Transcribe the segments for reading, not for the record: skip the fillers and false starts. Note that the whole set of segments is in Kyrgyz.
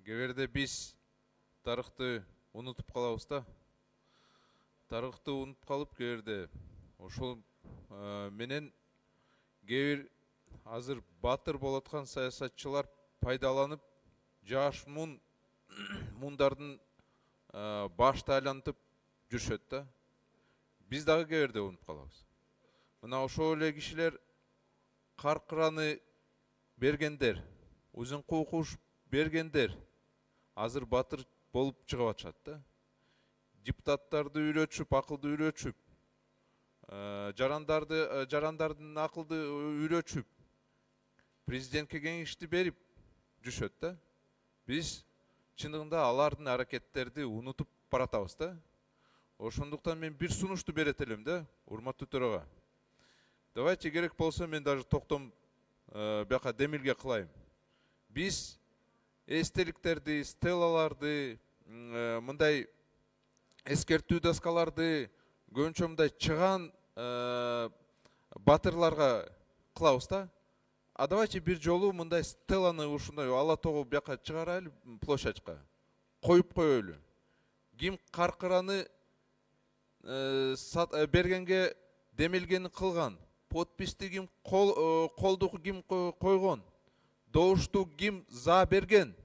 Кеберде биз тарыхты унутуп калабыз да. Тарыхты унутуп калып кеберде ошол менен кээ бир азыр батыр болуп аткан саясатчылар пайдаланып жаш мундардын башты айлантып жүрүшөт да. Биз дагы кеберде унутуп калабыз. Мына ошол эле кишилер каркыраны бергендер, узун кууш бергендер азыр батыр болуп чыгып атышат да. Депутаттарды үйрөтүп, акылды үйрөтүп, жарандардын акылды үйрөтүп, президентке кеңешти берип жүрүшөт да. Биз чындыгында алардын аракеттерди унутуп баратабыз да. Ошондуктан мен бир сунушту берет элем да, урматтуу төрага. Давайте керек болсо мен даже токтом бияка демилге кылайын. Биз эстеликтерди, стелаларды, мындай эскертүү доскаларды көбүнчө мындай чыган батырларга кылабыз да. А давайте бир жолу мындай стеланы ушундай ала тогу бияка чыгарайлы площадька. Коюп коелу. Ким каркыраны бергенге демилгени кылган, подписти ким колду ким койгон, добушту ким за берген.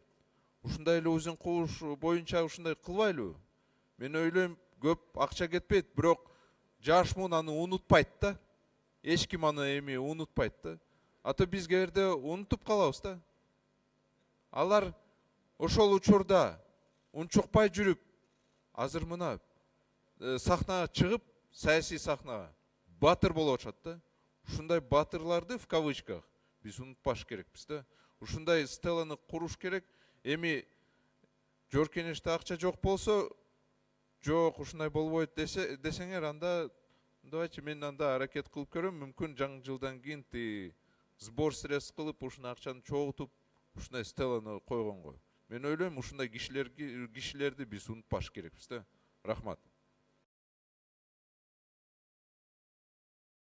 Ушундай эле узун кууш боюнча ушундай кылбайлыбы? Мен ойлойм, көп акча кетпейт, бирок жаш муун аны унутпайт да. Эч ким аны эми унутпайт да. А то биз кээде унутуп калабыз да. Алар ошол учурда унчукпай жүрүп, азыр мына сахнага чыгып, саясий сахнага батыр болуп атышат да. Ушундай батырларды в кавычках биз унутпаш керекпиз да. Ушундай стеланы куруш керек. Эми жоркенеште акча жок болсо, жок ушундай болбойт десеңер, анда давайте мен анда аракет кылып көрөм. Мүмкүн жаңы жылдан кийин сбор средств кылып, ушуну акчаны чогултуп, ушундай стеланы койгонго. Мен ойлойм, ушундай кишилерди биз унутпаш керекпиз да. Рахмат.